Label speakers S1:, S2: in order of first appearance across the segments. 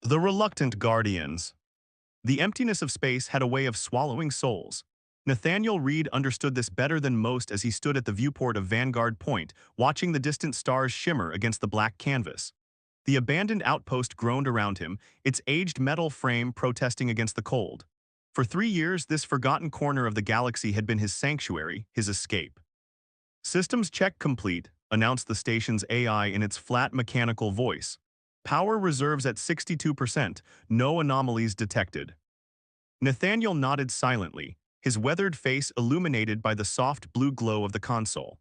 S1: The reluctant guardians. The emptiness of space had a way of swallowing souls. Nathaniel Reed understood this better than most as he stood at the viewport of Vanguard Point, watching the distant stars shimmer against the black canvas. The abandoned outpost groaned around him, its aged metal frame protesting against the cold. For 3 years, this forgotten corner of the galaxy had been his sanctuary, his escape. Systems check complete, announced the station's AI in its flat mechanical voice. Power reserves at 62%, no anomalies detected. Nathaniel nodded silently, his weathered face illuminated by the soft blue glow of the console.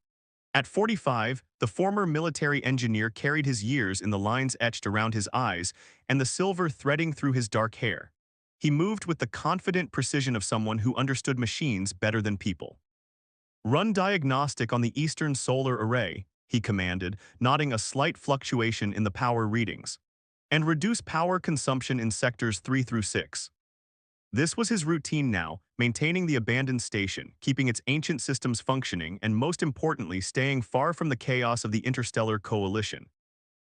S1: At 45, the former military engineer carried his years in the lines etched around his eyes and the silver threading through his dark hair. He moved with the confident precision of someone who understood machines better than people. "Run diagnostic on the Eastern Solar Array," he commanded, nodding a slight fluctuation in the power readings. "And reduce power consumption in sectors 3 through 6. This was his routine now, maintaining the abandoned station, keeping its ancient systems functioning, and most importantly, staying far from the chaos of the interstellar coalition.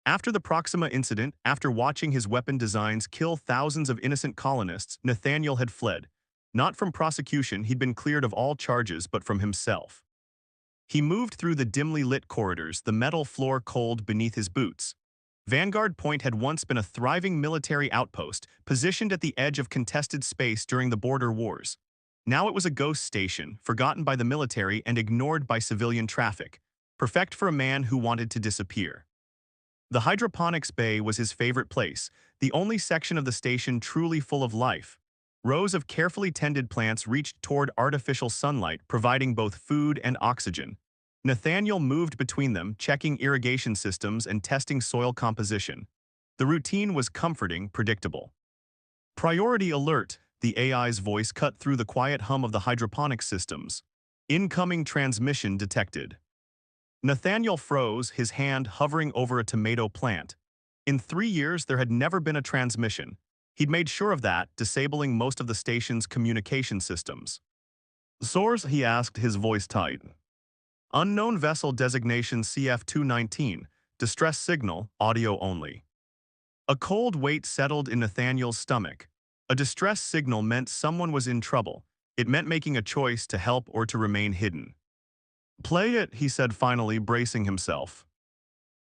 S1: After the Proxima incident, after watching his weapon designs kill thousands of innocent colonists, Nathaniel had fled. Not from prosecution, he'd been cleared of all charges, but from himself. He moved through the dimly lit corridors, the metal floor cold beneath his boots. Vanguard Point had once been a thriving military outpost, positioned at the edge of contested space during the border wars. Now it was a ghost station, forgotten by the military and ignored by civilian traffic, perfect for a man who wanted to disappear. The hydroponics bay was his favorite place, the only section of the station truly full of life. Rows of carefully tended plants reached toward artificial sunlight, providing both food and oxygen. Nathaniel moved between them, checking irrigation systems and testing soil composition. The routine was comforting, predictable. "Priority alert," the AI's voice cut through the quiet hum of the hydroponics systems. "Incoming transmission detected." Nathaniel froze, his hand hovering over a tomato plant. In 3 years, there had never been a transmission. He'd made sure of that, disabling most of the station's communication systems. "Source?" he asked, his voice tight. "Unknown vessel designation CF-219, distress signal, audio only." A cold weight settled in Nathaniel's stomach. A distress signal meant someone was in trouble. It meant making a choice to help or to remain hidden. "Play it," he said finally, bracing himself.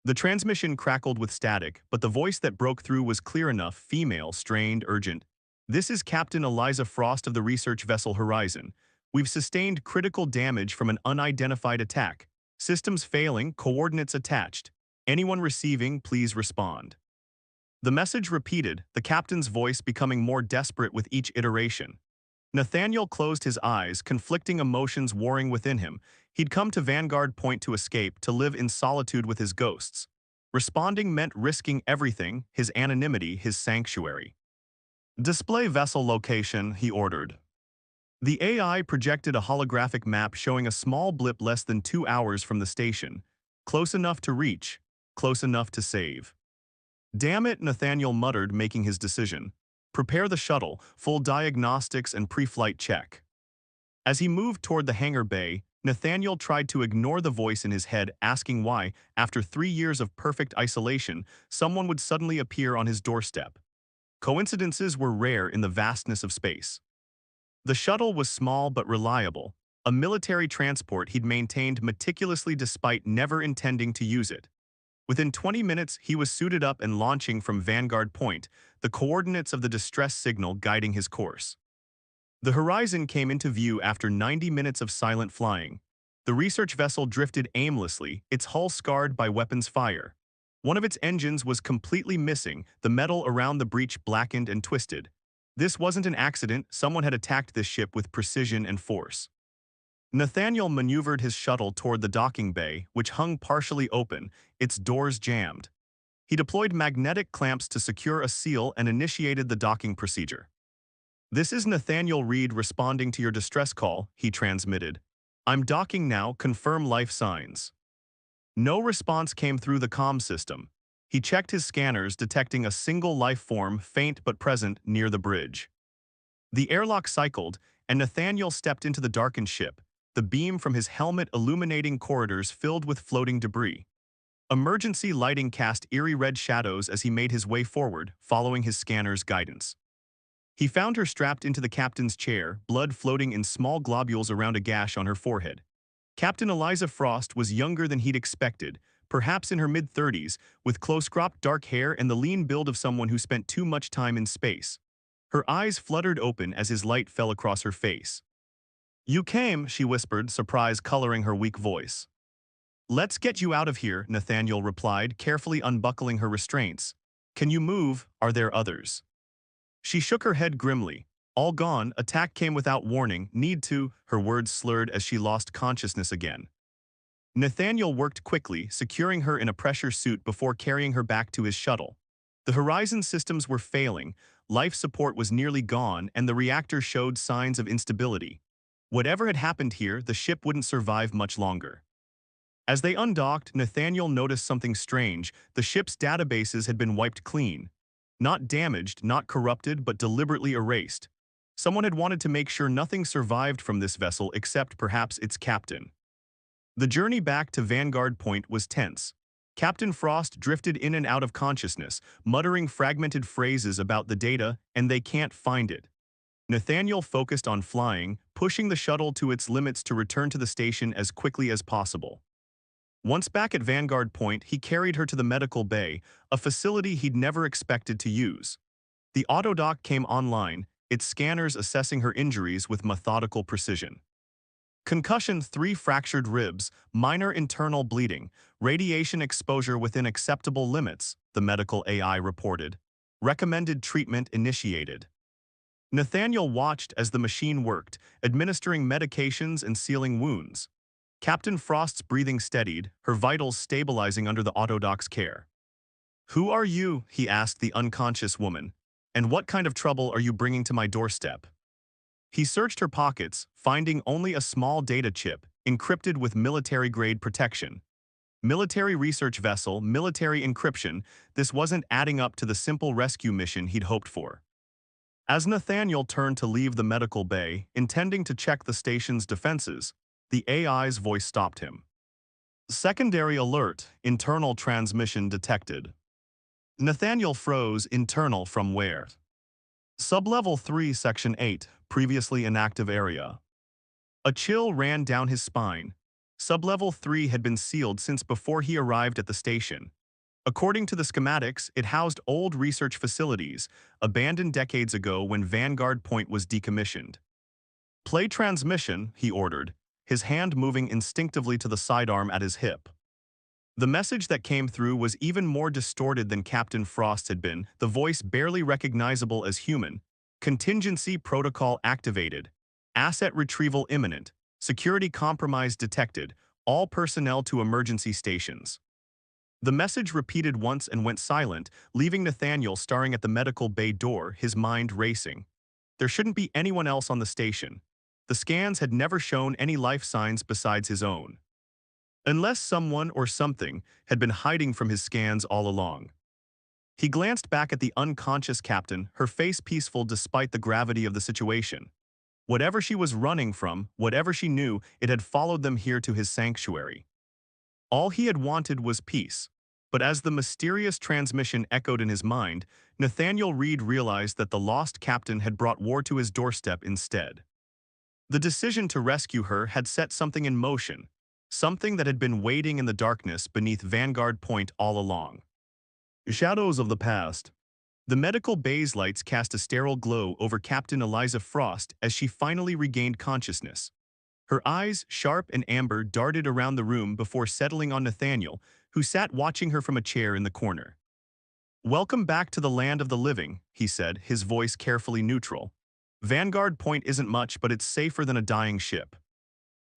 S1: The transmission crackled with static, but the voice that broke through was clear enough, female, strained, urgent. "This is Captain Eliza Frost of the research vessel Horizon. We've sustained critical damage from an unidentified attack. Systems failing, coordinates attached. Anyone receiving, please respond." The message repeated, the captain's voice becoming more desperate with each iteration. Nathaniel closed his eyes, conflicting emotions warring within him. He'd come to Vanguard Point to escape, to live in solitude with his ghosts. Responding meant risking everything, his anonymity, his sanctuary. "Display vessel location," he ordered. The AI projected a holographic map showing a small blip less than 2 hours from the station. Close enough to reach, close enough to save. "Damn it," Nathaniel muttered, making his decision. "Prepare the shuttle, full diagnostics and pre-flight check." As he moved toward the hangar bay, Nathaniel tried to ignore the voice in his head asking why, after 3 years of perfect isolation, someone would suddenly appear on his doorstep. Coincidences were rare in the vastness of space. The shuttle was small but reliable, a military transport he'd maintained meticulously despite never intending to use it. Within 20 minutes, he was suited up and launching from Vanguard Point, the coordinates of the distress signal guiding his course. The horizon came into view after 90 minutes of silent flying. The research vessel drifted aimlessly, its hull scarred by weapons fire. One of its engines was completely missing, the metal around the breach blackened and twisted. This wasn't an accident, someone had attacked this ship with precision and force. Nathaniel maneuvered his shuttle toward the docking bay, which hung partially open, its doors jammed. He deployed magnetic clamps to secure a seal and initiated the docking procedure. "This is Nathaniel Reed responding to your distress call," he transmitted. "I'm docking now, confirm life signs." No response came through the comm system. He checked his scanners, detecting a single life form, faint but present, near the bridge. The airlock cycled, and Nathaniel stepped into the darkened ship, the beam from his helmet illuminating corridors filled with floating debris. Emergency lighting cast eerie red shadows as he made his way forward, following his scanner's guidance. He found her strapped into the captain's chair, blood floating in small globules around a gash on her forehead. Captain Eliza Frost was younger than he'd expected, perhaps in her mid-30s, with close-cropped dark hair and the lean build of someone who spent too much time in space. Her eyes fluttered open as his light fell across her face. "You came," she whispered, surprise coloring her weak voice. "Let's get you out of here," Nathaniel replied, carefully unbuckling her restraints. "Can you move? Are there others?" She shook her head grimly. "All gone, attack came without warning, need to," her words slurred as she lost consciousness again. Nathaniel worked quickly, securing her in a pressure suit before carrying her back to his shuttle. The Horizon systems were failing, life support was nearly gone, and the reactor showed signs of instability. Whatever had happened here, the ship wouldn't survive much longer. As they undocked, Nathaniel noticed something strange. The ship's databases had been wiped clean. Not damaged, not corrupted, but deliberately erased. Someone had wanted to make sure nothing survived from this vessel except perhaps its captain. The journey back to Vanguard Point was tense. Captain Frost drifted in and out of consciousness, muttering fragmented phrases about the data, and they can't find it. Nathaniel focused on flying, pushing the shuttle to its limits to return to the station as quickly as possible. Once back at Vanguard Point, he carried her to the medical bay, a facility he'd never expected to use. The autodoc came online, its scanners assessing her injuries with methodical precision. Concussion, 3 fractured ribs, minor internal bleeding, radiation exposure within acceptable limits, the medical AI reported. Recommended treatment initiated. Nathaniel watched as the machine worked, administering medications and sealing wounds. Captain Frost's breathing steadied, her vitals stabilizing under the autodoc's care. "Who are you?" he asked the unconscious woman. "And what kind of trouble are you bringing to my doorstep?" He searched her pockets, finding only a small data chip, encrypted with military-grade protection. Military research vessel, military encryption, this wasn't adding up to the simple rescue mission he'd hoped for. As Nathaniel turned to leave the medical bay, intending to check the station's defenses, the AI's voice stopped him. "Secondary alert, internal transmission detected." Nathaniel froze. "Internal from where?" "Sublevel 3, Section 8, previously inactive area." A chill ran down his spine. Sublevel 3 had been sealed since before he arrived at the station. According to the schematics, it housed old research facilities, abandoned decades ago when Vanguard Point was decommissioned. "Play transmission," he ordered, his hand moving instinctively to the sidearm at his hip. The message that came through was even more distorted than Captain Frost had been, the voice barely recognizable as human. "Contingency protocol activated. Asset retrieval imminent. Security compromise detected. All personnel to emergency stations." The message repeated once and went silent, leaving Nathaniel staring at the medical bay door, his mind racing. There shouldn't be anyone else on the station. The scans had never shown any life signs besides his own. Unless someone or something had been hiding from his scans all along. He glanced back at the unconscious captain, her face peaceful despite the gravity of the situation. Whatever she was running from, whatever she knew, it had followed them here to his sanctuary. All he had wanted was peace. But as the mysterious transmission echoed in his mind, Nathaniel Reed realized that the lost captain had brought war to his doorstep instead. The decision to rescue her had set something in motion, something that had been waiting in the darkness beneath Vanguard Point all along. Shadows of the past. The medical bay's lights cast a sterile glow over Captain Eliza Frost as she finally regained consciousness. Her eyes, sharp and amber, darted around the room before settling on Nathaniel, who sat watching her from a chair in the corner. "Welcome back to the land of the living," he said, his voice carefully neutral. "Vanguard Point isn't much, but it's safer than a dying ship."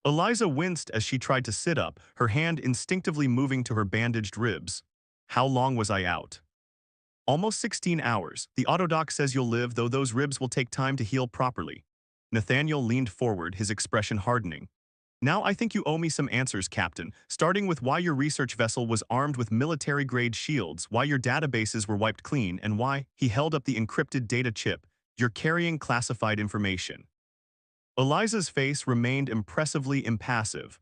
S1: Eliza winced as she tried to sit up, her hand instinctively moving to her bandaged ribs. "How long was I out?" "Almost 16 hours. The autodoc says you'll live, though those ribs will take time to heal properly." Nathaniel leaned forward, his expression hardening. "Now I think you owe me some answers, Captain, starting with why your research vessel was armed with military-grade shields, why your databases were wiped clean, and why," he held up the encrypted data chip, "you're carrying classified information." Eliza's face remained impressively impassive.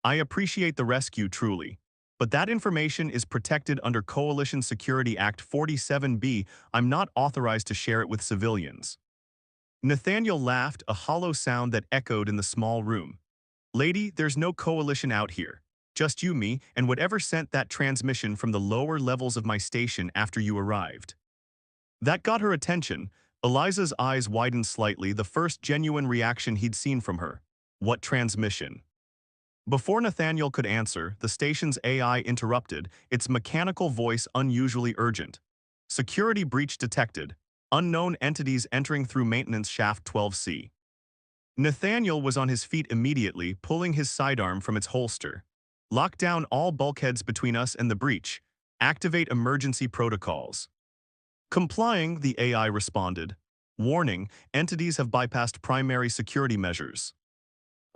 S1: "I appreciate the rescue, truly. But that information is protected under Coalition Security Act 47B. I'm not authorized to share it with civilians. Nathaniel laughed, a hollow sound that echoed in the small room. Lady, there's no coalition out here. Just you, me, and whatever sent that transmission from the lower levels of my station after you arrived. That got her attention. Eliza's eyes widened slightly, the first genuine reaction he'd seen from her. What transmission? Before Nathaniel could answer, the station's AI interrupted, its mechanical voice unusually urgent. Security breach detected. Unknown entities entering through maintenance shaft 12C. Nathaniel was on his feet immediately, pulling his sidearm from its holster. Lock down all bulkheads between us and the breach. Activate emergency protocols. Complying, the AI responded. Warning, entities have bypassed primary security measures.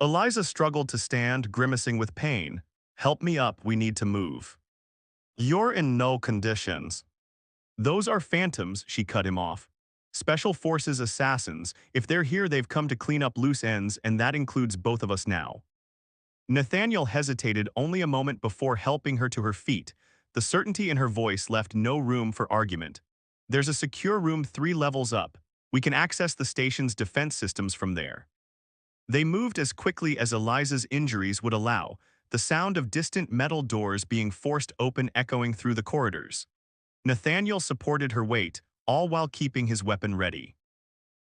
S1: Eliza struggled to stand, grimacing with pain. Help me up, we need to move. You're in no conditions. Those are phantoms, she cut him off. Special Forces assassins. If they're here, they've come to clean up loose ends, and that includes both of us now. Nathaniel hesitated only a moment before helping her to her feet. The certainty in her voice left no room for argument. There's a secure room 3 levels up. We can access the station's defense systems from there. They moved as quickly as Eliza's injuries would allow, the sound of distant metal doors being forced open echoing through the corridors. Nathaniel supported her weight, all while keeping his weapon ready.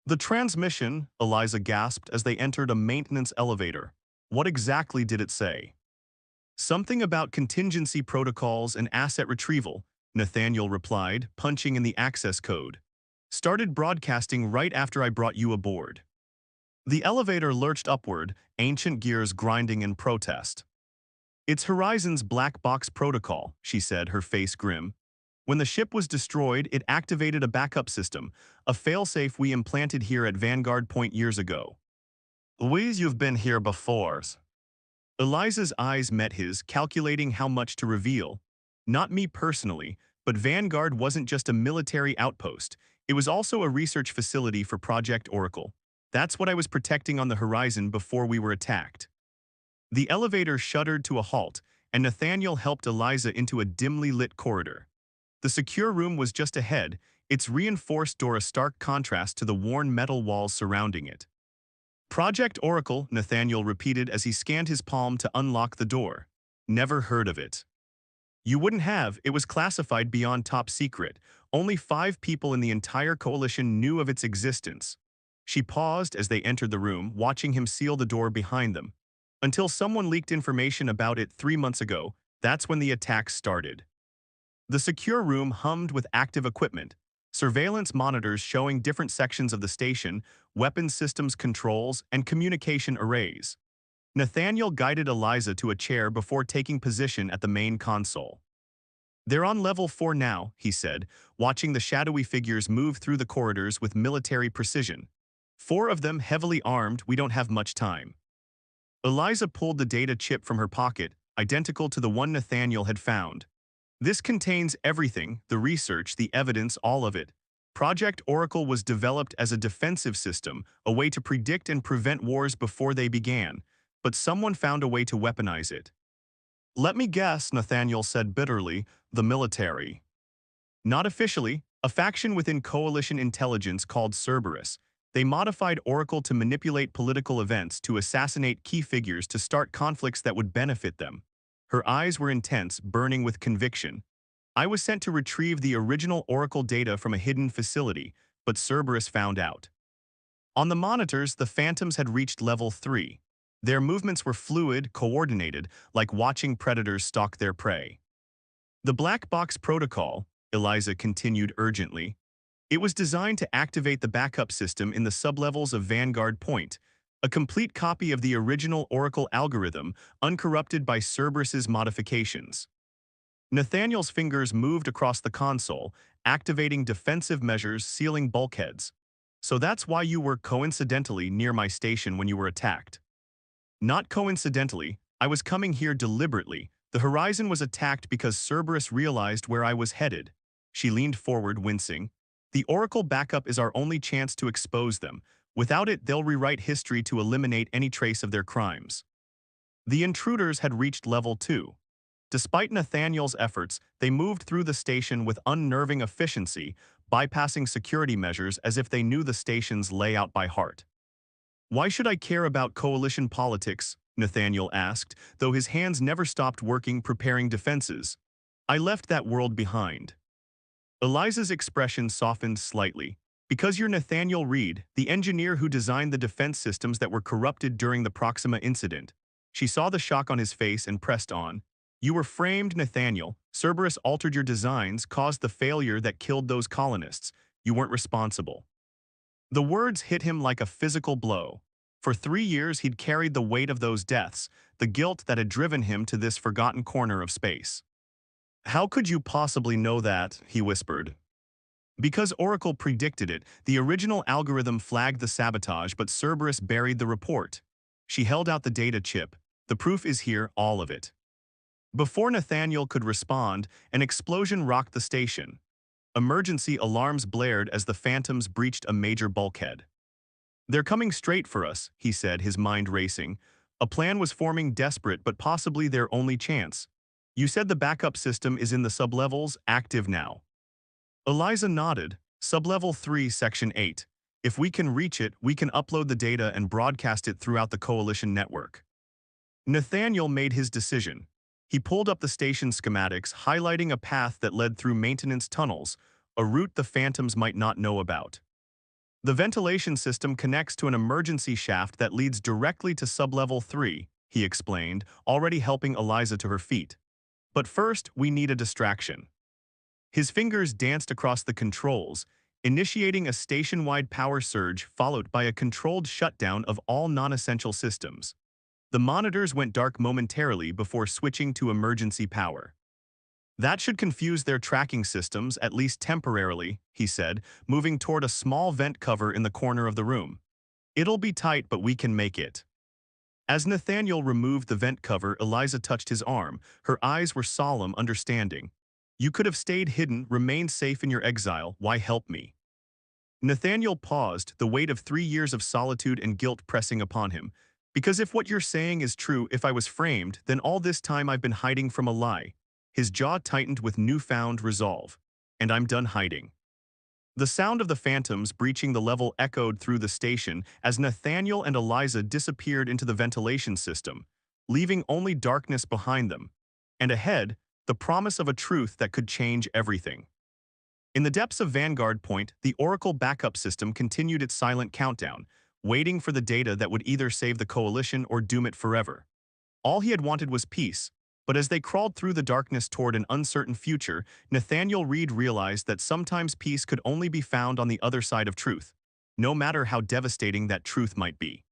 S1: The transmission, Eliza gasped as they entered a maintenance elevator. What exactly did it say? Something about contingency protocols and asset retrieval, Nathaniel replied, punching in the access code. Started broadcasting right after I brought you aboard. The elevator lurched upward, ancient gears grinding in protest. It's Horizon's black box protocol, she said, her face grim. When the ship was destroyed, it activated a backup system, a failsafe we implanted here at Vanguard Point years ago. Louise, you've been here before. Eliza's eyes met his, calculating how much to reveal. Not me personally, but Vanguard wasn't just a military outpost. It was also a research facility for Project Oracle. That's what I was protecting on the horizon before we were attacked. The elevator shuddered to a halt, and Nathaniel helped Eliza into a dimly lit corridor. The secure room was just ahead, its reinforced door a stark contrast to the worn metal walls surrounding it. Project Oracle, Nathaniel repeated as he scanned his palm to unlock the door. Never heard of it. You wouldn't have, it was classified beyond top secret. Only 5 people in the entire coalition knew of its existence. She paused as they entered the room, watching him seal the door behind them. Until someone leaked information about it 3 months ago, that's when the attacks started. The secure room hummed with active equipment, surveillance monitors showing different sections of the station, weapons systems controls, and communication arrays. Nathaniel guided Eliza to a chair before taking position at the main console. They're on level 4 now, he said, watching the shadowy figures move through the corridors with military precision. 4 of them heavily armed, we don't have much time. Eliza pulled the data chip from her pocket, identical to the one Nathaniel had found. This contains everything, the research, the evidence, all of it. Project Oracle was developed as a defensive system, a way to predict and prevent wars before they began, but someone found a way to weaponize it. Let me guess, Nathaniel said bitterly, the military. Not officially, a faction within Coalition intelligence called Cerberus. They modified Oracle to manipulate political events, to assassinate key figures, to start conflicts that would benefit them. Her eyes were intense, burning with conviction. I was sent to retrieve the original Oracle data from a hidden facility, but Cerberus found out. On the monitors, the Phantoms had reached level 3. Their movements were fluid, coordinated, like watching predators stalk their prey. The Black Box Protocol, Eliza continued urgently. It was designed to activate the backup system in the sublevels of Vanguard Point, a complete copy of the original Oracle algorithm, uncorrupted by Cerberus's modifications. Nathaniel's fingers moved across the console, activating defensive measures, sealing bulkheads. So that's why you were coincidentally near my station when you were attacked. Not coincidentally, I was coming here deliberately. The Horizon was attacked because Cerberus realized where I was headed. She leaned forward, wincing. The Oracle backup is our only chance to expose them. Without it, they'll rewrite history to eliminate any trace of their crimes. The intruders had reached level 2. Despite Nathaniel's efforts, they moved through the station with unnerving efficiency, bypassing security measures as if they knew the station's layout by heart. "Why should I care about coalition politics?" Nathaniel asked, though his hands never stopped working preparing defenses. "I left that world behind." Eliza's expression softened slightly. "Because you're Nathaniel Reed, the engineer who designed the defense systems that were corrupted during the Proxima incident." She saw the shock on his face and pressed on. "You were framed, Nathaniel. Cerberus altered your designs, caused the failure that killed those colonists. You weren't responsible." The words hit him like a physical blow. For 3 years he'd carried the weight of those deaths, the guilt that had driven him to this forgotten corner of space. "How could you possibly know that?" he whispered. "Because Oracle predicted it, the original algorithm flagged the sabotage, but Cerberus buried the report." She held out the data chip. "The proof is here, all of it." Before Nathaniel could respond, an explosion rocked the station. Emergency alarms blared as the Phantoms breached a major bulkhead. "They're coming straight for us," he said, his mind racing. A plan was forming, desperate but possibly their only chance. "You said the backup system is in the sublevels, active now." Eliza nodded. "Sublevel 3, Section 8. If we can reach it, we can upload the data and broadcast it throughout the Coalition network." Nathaniel made his decision. He pulled up the station schematics, highlighting a path that led through maintenance tunnels, a route the Phantoms might not know about. "The ventilation system connects to an emergency shaft that leads directly to sublevel 3, he explained, already helping Eliza to her feet. "But first, we need a distraction." His fingers danced across the controls, initiating a station-wide power surge followed by a controlled shutdown of all non-essential systems. The monitors went dark momentarily before switching to emergency power. "That should confuse their tracking systems, at least temporarily," he said, moving toward a small vent cover in the corner of the room. "It'll be tight, but we can make it." As Nathaniel removed the vent cover, Eliza touched his arm. Her eyes were solemn, understanding. "You could have stayed hidden, remained safe in your exile. Why help me?" Nathaniel paused, the weight of 3 years of solitude and guilt pressing upon him. "Because if what you're saying is true, if I was framed, then all this time I've been hiding from a lie." His jaw tightened with newfound resolve. "And I'm done hiding." The sound of the Phantoms breaching the level echoed through the station as Nathaniel and Eliza disappeared into the ventilation system, leaving only darkness behind them. And ahead, the promise of a truth that could change everything. In the depths of Vanguard Point, the Oracle backup system continued its silent countdown, waiting for the data that would either save the Coalition or doom it forever. All he had wanted was peace, but as they crawled through the darkness toward an uncertain future, Nathaniel Reed realized that sometimes peace could only be found on the other side of truth, no matter how devastating that truth might be.